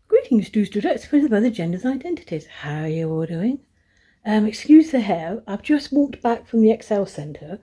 Greetings, dudes with other genders and identities. How are you all doing? Excuse the hair. I've just walked back from the Excel Centre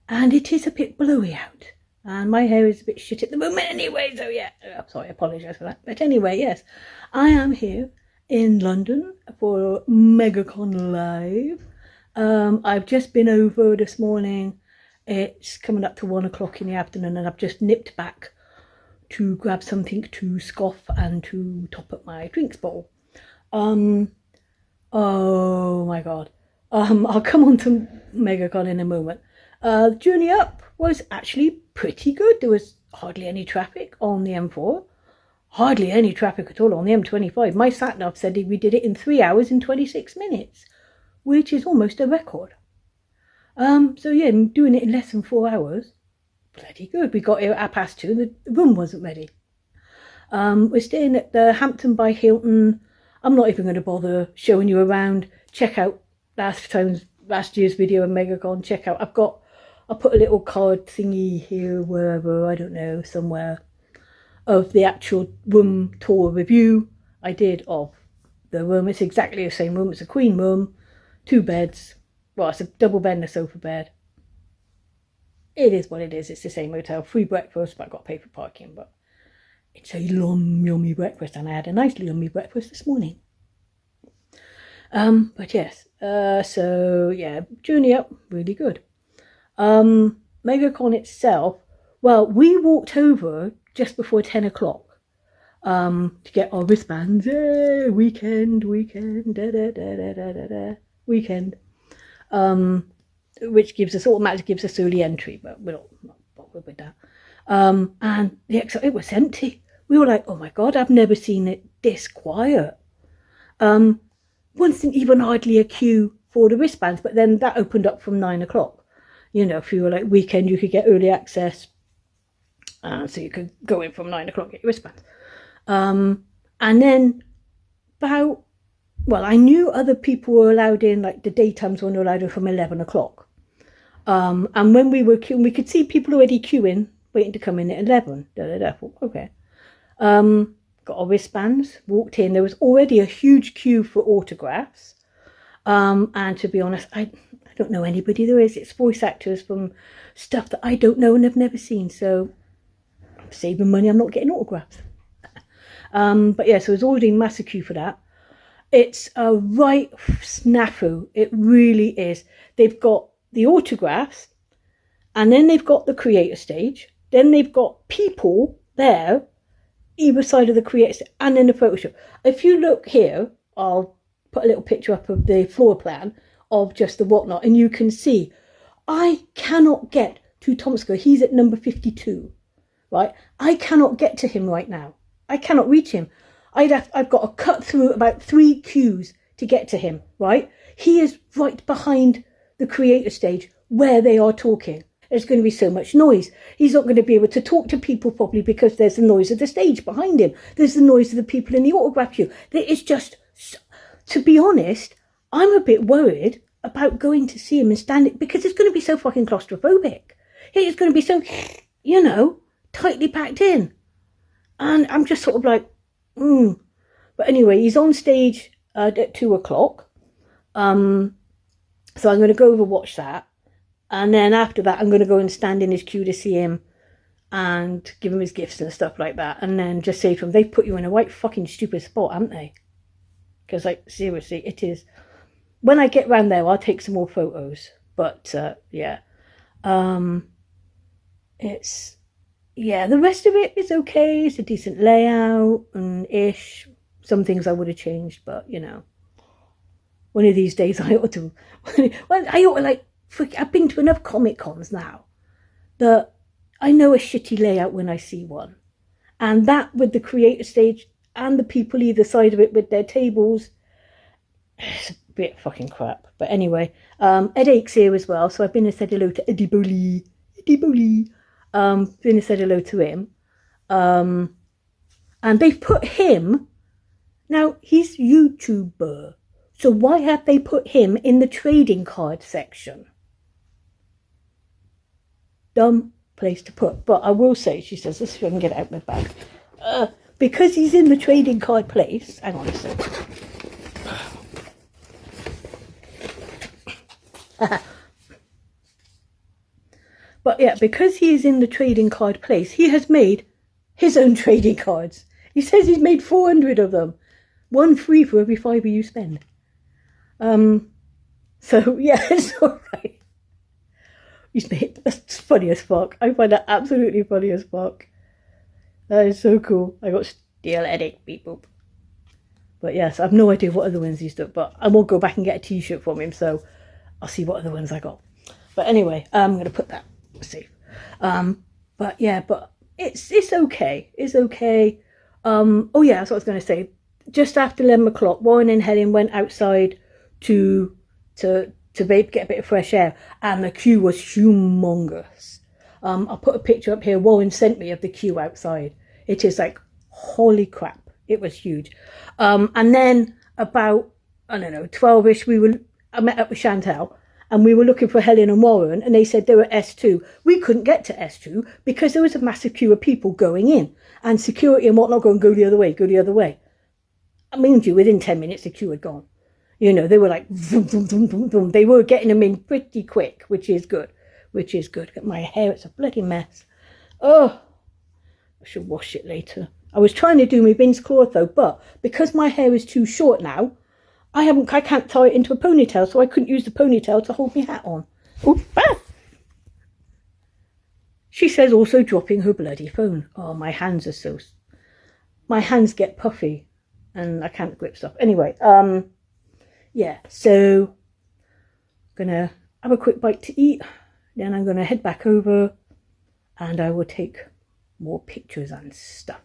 and it is a bit blowy out. And my hair is a bit shit at the moment anyway, so yeah. I'm sorry, I apologise for that. But anyway, yes, I am here in London for MegaconLive. I've just been over this morning. It's coming up to 1 o'clock in the afternoon and I've just nipped back to grab something to scoff and to top up my drinks bowl. Oh my god. I'll come on to MegaCon in a moment. The journey up was actually pretty good. There was hardly any traffic on the M4. Hardly any traffic at all on the M25. My sat-nav said we did it in 3 hours and 26 minutes, which is almost a record. So yeah, doing it in less than 4 hours. Bloody good. We got here at 2:30 and the room wasn't ready. We're staying at the Hampton by Hilton. I'm not even going to bother showing you around. Check out last year's video of MegaCon. Check out. I'll put a little card thingy here, wherever, I don't know, somewhere, of the actual room tour review I did of the room. It's exactly the same room. It's a queen room, 2 beds. Well, it's a double bed and a sofa bed. It is what it is. It's the same hotel. Free breakfast, but I've got to pay for parking. But it's a yummy breakfast, and I had a nice yummy breakfast this morning. But yes. So yeah, journey up, really good. MegaCon itself. Well, we walked over just before 10 o'clock. To get our wristbands. Weekend. Weekend. Which automatically gives us early entry, but we're not bothered with that. And it was empty. We were like, oh my god, I've never seen it this quiet. Wasn't even hardly a queue for the wristbands, but then that opened up from 9 o'clock. You know, if you were like weekend, you could get early access, so you could go in from 9 o'clock, get your wristbands. And then I knew other people were allowed in, like the daytimes when they were allowed in from 11 o'clock. And when we were queuing, we could see people already queuing, waiting to come in at 11. Okay. Got our wristbands, walked in. There was already a huge queue for autographs. And to be honest, I don't know anybody there is. It's voice actors from stuff that I don't know and have never seen. So I'm saving money. I'm not getting autographs. But yeah, so there's already a massive queue for that. It's a right snafu. It really is. They've got the autographs, and then they've got the creator stage. Then they've got people there, either side of the creator stage, and then the photo shoot. If you look here, I'll put a little picture up of the floor plan of just the whatnot, and you can see I cannot get to Tomsko. He's at number 52, right? I cannot get to him right now. I cannot reach him. I've got to cut through about 3 queues to get to him, right? He is right behind the creator stage where they are talking. There's going to be so much noise. He's not going to be able to talk to people properly because there's the noise of the stage behind him. There's the noise of the people in the autograph queue. It's just, to be honest, I'm a bit worried about going to see him and standing, because it's going to be so fucking claustrophobic. It's going to be so, tightly packed in. And I'm just sort of like, But anyway, he's on stage at 2 o'clock. So I'm going to go over watch that. And then after that, I'm going to go and stand in his queue to see him and give him his gifts and stuff like that. And then just say to him, they've put you in a right fucking stupid spot, haven't they? Because, like, seriously, it is. When I get round there, I'll take some more photos. But, yeah. The rest of it is okay. It's a decent layout and ish. Some things I would have changed, but, one of these days I ought to. I've been to enough Comic Cons now that I know a shitty layout when I see one. And that with the creator stage and the people either side of it with their tables, it's a bit fucking crap. But anyway, Ed Ake's here as well, so I've been and said hello to Eddie Bowley. Been and said hello to him. And they've put him, now he's YouTuber, so why have they put him in the trading card section? Dumb place to put. But I will say, she says, let's see if I can get it out of my bag. because he's in the trading card place, hang on a second. But yeah, because he is in the trading card place, he has made his own trading cards. He says he's made 400 of them. 1 free for every fiver you spend. So yeah, it's alright. He's made, that's funny as fuck. I find that absolutely funny as fuck. That is so cool. I got steel headache, beep boop. But yes, I have no idea what other ones he's done. But I will go back and get a t-shirt from him, so I'll see what other ones I got. But anyway, I'm going to put that safe. But yeah, but it's okay. It's okay. Oh yeah, that's what I was going to say. Just after 11 o'clock, Warren and Helen went outside to get a bit of fresh air, and the queue was humongous. I'll put a picture up here. Warren sent me of the queue outside. It is like, holy crap. It was huge. And then about, I don't know, 12ish, I met up with Chantal, and we were looking for Helen and Warren, and they said they were S2. We couldn't get to S2 because there was a massive queue of people going in, and security and whatnot going, go the other way, go the other way. I mean, within 10 minutes, the queue had gone. You know, they were like, vroom, vroom, vroom, vroom, vroom. They were getting them in pretty quick, which is good. Which is good. My hair, it's a bloody mess. Oh, I should wash it later. I was trying to do my Vince cloth though, but because my hair is too short now, I can't tie it into a ponytail, so I couldn't use the ponytail to hold my hat on. Ooh, ah! She says also dropping her bloody phone. Oh, my hands get puffy and I can't grip stuff. Anyway, yeah, so I'm gonna have a quick bite to eat, then I'm gonna head back over and I will take more pictures and stuff.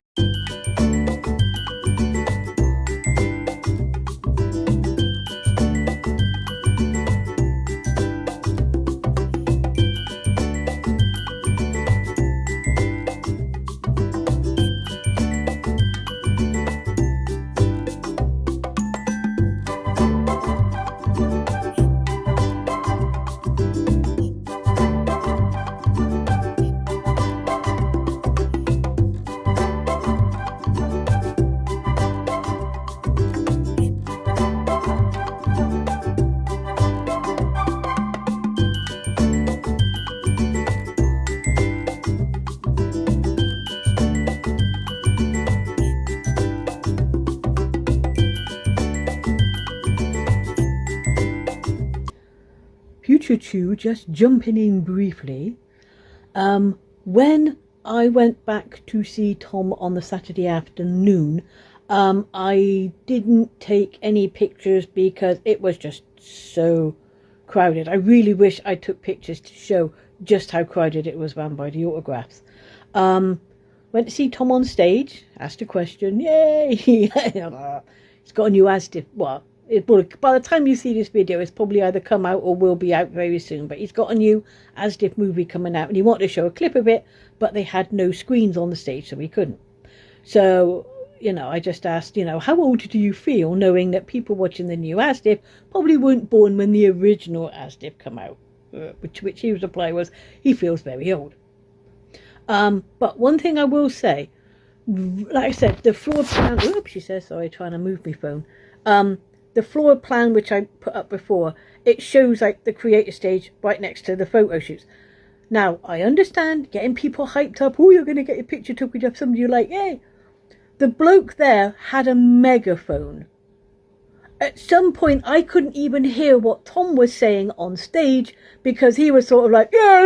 Just jumping in briefly, when I went back to see Tom on the Saturday afternoon, I didn't take any pictures because it was just so crowded. I really wish I took pictures to show just how crowded it was around by the autographs. Went to see Tom on stage, asked a question, yay! He's got a new ASDIF, well, by the time you see this video, it's probably either come out or will be out very soon. But he's got a new ASDIF movie coming out, and he wanted to show a clip of it, but they had no screens on the stage, so he couldn't. So, you know, I just asked, you know, how old do you feel knowing that people watching the new ASDIF probably weren't born when the original ASDIF come out? Which his reply was, he feels very old. But one thing I will say, like I said, the floor plan, oops, she says, sorry, trying to move my phone. The floor plan, which I put up before, it shows like the creator stage right next to the photo shoots. Now, I understand getting people hyped up. Oh, you're going to get your picture took with somebody you like. Yay! The bloke there had a megaphone. At some point, I couldn't even hear what Tom was saying on stage because he was sort of like, yeah,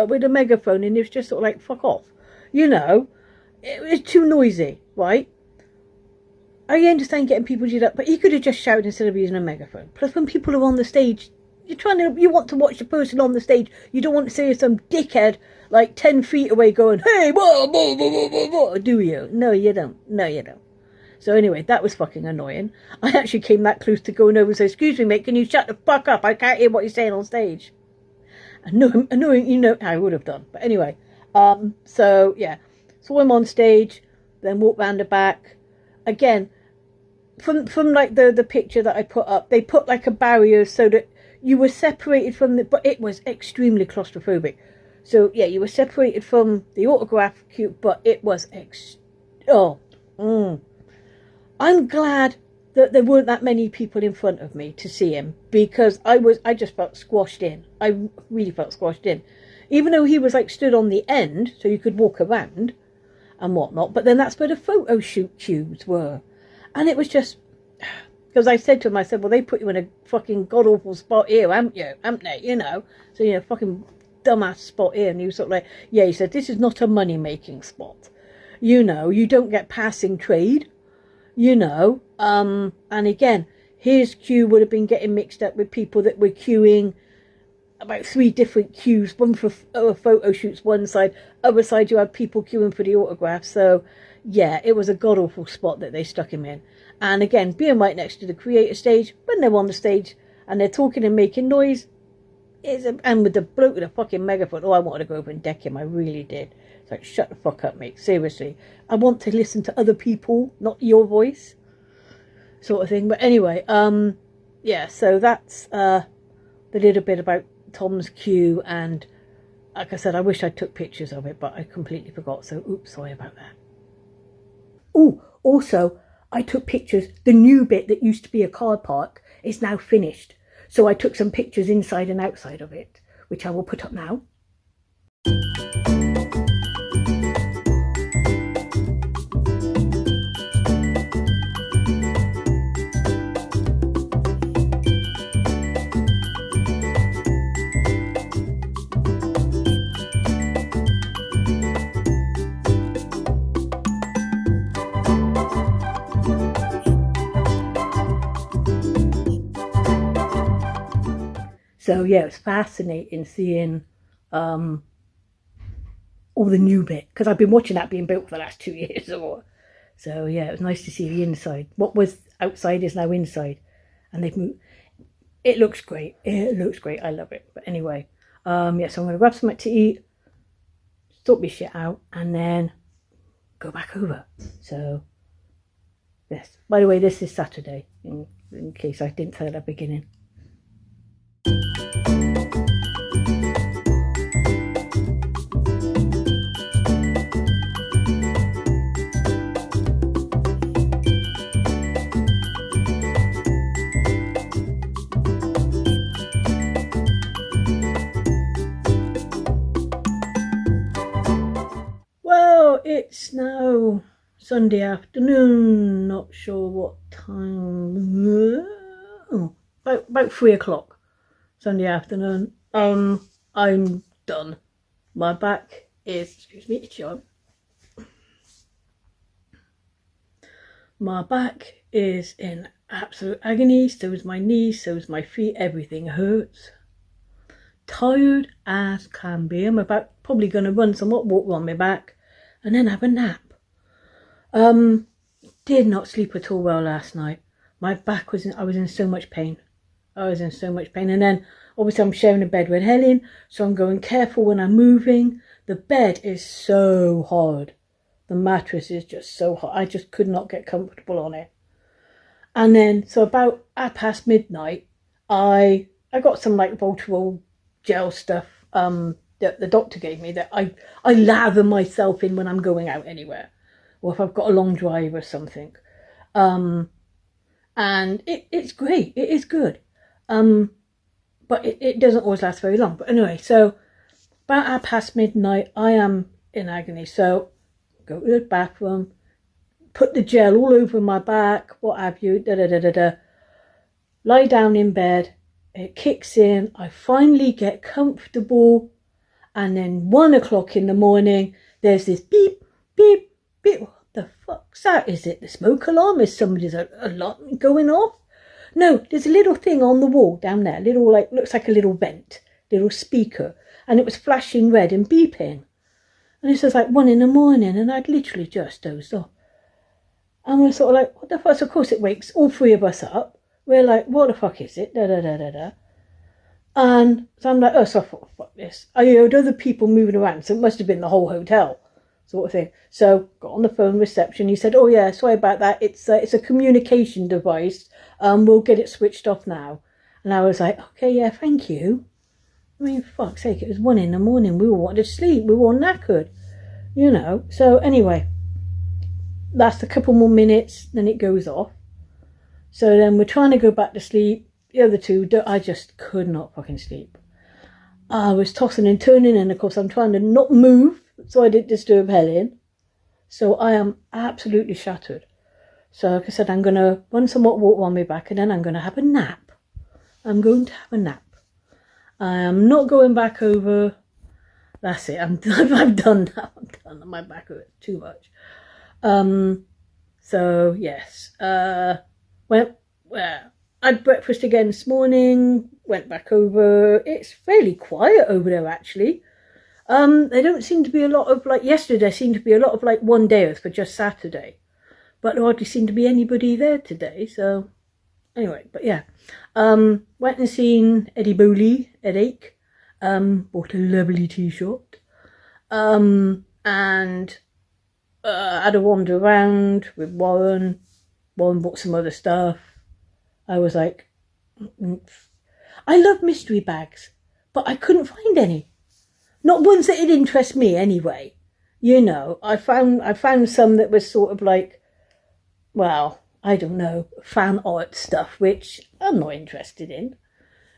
with a megaphone, and it was just sort of like, fuck off. You know, it was too noisy, right? I understand getting people geared up, but he could have just shouted instead of using a megaphone. Plus, when people are on the stage, you want to watch the person on the stage. You don't want to see some dickhead like 10 feet away going, hey, blah, blah, blah, blah, blah, blah, do you? No, you don't. No, you don't. So anyway, that was fucking annoying. I actually came that close to going over and saying, excuse me, mate, can you shut the fuck up? I can't hear what you're saying on stage. Annoying, you know, I would have done. But anyway, so yeah. So I'm on stage, then walk round the back. Again, from like the picture that I put up, they put like a barrier so that you were separated from but it was extremely claustrophobic. So yeah, you were separated from the autograph queue, but it was Oh, I'm glad that there weren't that many people in front of me to see him, because I just felt squashed in. I really felt squashed in. Even though he was like stood on the end, so you could walk around and whatnot, but then that's where the photo shoot queues were. And it was just, because I said to him, I said, well, they put you in a fucking god-awful spot here, haven't they, you know? So, you know, fucking dumbass spot here. And he was sort of like, yeah, he said, this is not a money-making spot. You know, you don't get passing trade, you know. And again, his queue would have been getting mixed up with people that were queuing about 3 different queues, one for photo shoots one side, other side you had people queuing for the autographs. So yeah, it was a god-awful spot that they stuck him in. And again, being right next to the creator stage, when they're on the stage and they're talking and making noise, and with the bloke with a fucking megaphone, oh, I wanted to go over and deck him, I really did. It's like, shut the fuck up, mate, seriously. I want to listen to other people, not your voice, sort of thing. But anyway, yeah, so that's the little bit about Tom's queue. And like I said, I wish I took pictures of it, but I completely forgot, so oops, sorry about that. Oh, also, I took pictures. The new bit that used to be a car park is now finished, so I took some pictures inside and outside of it, which I will put up now. So yeah, it was fascinating seeing all the new bit, because I've been watching that being built for the last 2 years or more. So yeah, it was nice to see the inside. What was outside is now inside, and they've moved. It looks great. It looks great. I love it. But anyway, yeah, so I'm gonna grab something to eat, sort my shit out, and then go back over. So yes. By the way, this is Saturday, in case I didn't say that at the beginning. Well, it's now Sunday afternoon, not sure what time, about 3 o'clock Sunday afternoon. I'm done. My back is, excuse me, John. My back is in absolute agony, so is my knees, so is my feet, everything hurts. Tired as can be. I'm about probably going to run somewhat, walk on my back, and then have a nap. Did not sleep at all well last night. My back I was in so much pain. I was in so much pain. And then obviously I'm sharing a bed with Helen, so I'm going careful when I'm moving. The bed is so hard. The mattress is just so hard. I just could not get comfortable on it. And then, so about midnight, I got some like Voltarol gel stuff that the doctor gave me that I lather myself in when I'm going out anywhere, or if I've got a long drive or something. And it's great. It is good. But it doesn't always last very long. But anyway, so about midnight, I am in agony. So go to the bathroom, put the gel all over my back, what have you, lie down in bed. It kicks in. I finally get comfortable. And then 1 o'clock in the morning, there's this beep, beep, beep. What the fuck's that? Is it the smoke alarm? Is somebody's alarm going off? No, there's a little thing on the wall down there. Little, like, looks like a little vent, little speaker. And it was flashing red and beeping. And this was like 1 in the morning, and I'd literally just dozed off. And we're sort of like, what the fuck? So of course it wakes all 3 of us up. We're like, what the fuck is it? And so I'm like, oh, so I thought, fuck this. I heard other people moving around, so it must have been the whole hotel, sort of thing. So got on the phone reception. He said, oh yeah, sorry about that. It's a communication device. We'll get it switched off now. And I was like, okay, yeah, thank you. I mean, fuck's sake, it was 1 in the morning. We all wanted to sleep. We were all knackered, you know. So anyway, lasts a couple more minutes, then it goes off. So then we're trying to go back to sleep. The other two, I just could not fucking sleep. I was tossing and turning, and of course I'm trying to not move so I didn't disturb Helen. So I am absolutely shattered. So like I said, I'm going to run some hot water on my back, and then I'm going to have a nap. I'm going to have a nap. I am not going back over. That's it. I'm done now. I'm done. My back hurts too much. So yes. Had breakfast again this morning. Went back over. It's fairly quiet over there actually. There don't seem to be a lot of, like yesterday, there seemed to be a lot of like one dayers for just Saturday. But there hardly seemed to be anybody there today. So anyway, but yeah. Went and seen Eddie Bowley at Ake. Bought a lovely t-shirt. And had a wander around with Warren. Warren bought some other stuff. I was like, I love mystery bags, but I couldn't find any. Not ones that would interest me anyway. You know, I found some that was sort of like, well, I don't know, fan art stuff, which I'm not interested in.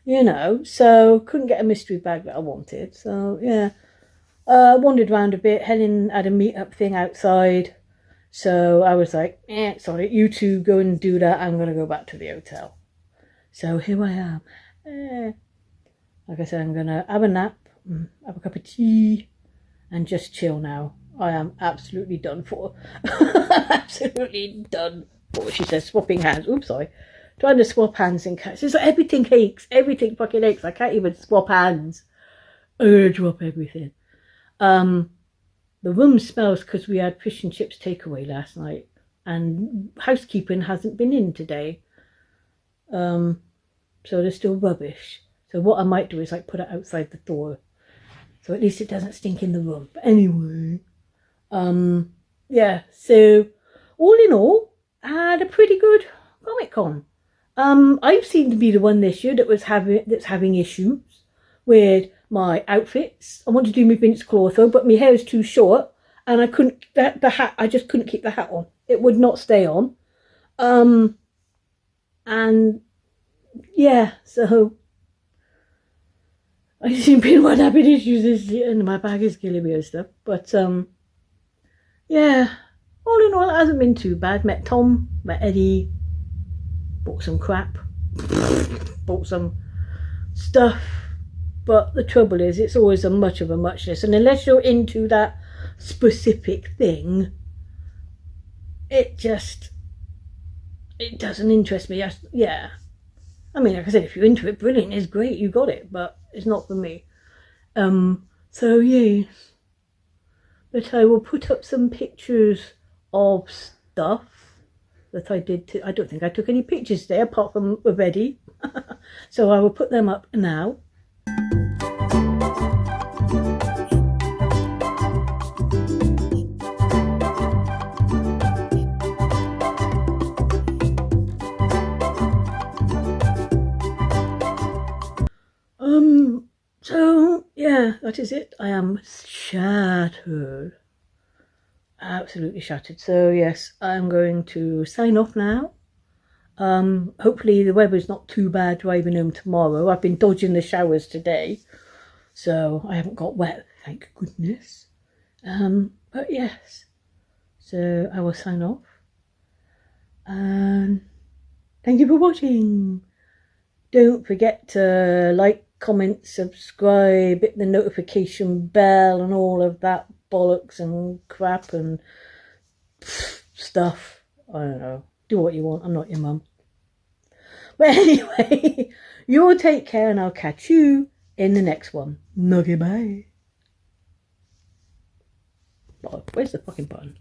You know, so couldn't get a mystery bag that I wanted. So yeah, wandered around a bit. Helen had a meet-up thing outside. So I was like, sorry, you two go and do that. I'm going to go back to the hotel. So here I am. Like I said, I'm going to have a nap, have a cup of tea, and just chill now. I am absolutely done for. Absolutely done for. She says, swapping hands. Oops, sorry. Trying to swap hands in cats. It's like everything aches. Everything fucking aches. I can't even swap hands. I'm going to drop everything. The room smells because we had fish and chips takeaway last night, and housekeeping hasn't been in today. So there's still rubbish. So what I might do is like put it outside the door, so at least it doesn't stink in the room. But anyway, yeah. So all in all, I had a pretty good Comic-Con. I seem to be the one this year that's having issues with my outfits. I want to do my Vince Clotho, but my hair is too short, and I couldn't. The hat, I just couldn't keep the hat on. It would not stay on. And yeah, so I seem to be one having issues this year, and my bag is killing me and stuff. But yeah, all in all, it hasn't been too bad. Met Tom, met Eddie, bought some crap, bought some stuff. But the trouble is, it's always a much of a muchness. And unless you're into that specific thing, it doesn't interest me. Yeah. I mean, like I said, if you're into it, brilliant, it's great, you got it. But it's not for me. So, yeah. But I will put up some pictures of stuff that I did. I don't think I took any pictures today, apart from with Eddie. So I will put them up now. So yeah, that is it. I am shattered. Absolutely shattered. So yes, I'm going to sign off now. Hopefully the weather's not too bad driving home tomorrow. I've been dodging the showers today, so I haven't got wet, thank goodness. But yes, so I will sign off. And thank you for watching. Don't forget to like, comment, subscribe, hit the notification bell and all of that bollocks and crap and stuff. I don't know. Do what you want. I'm not your mum. But anyway, you all take care, and I'll catch you in the next one. Okay, bye. Oh, where's the fucking button?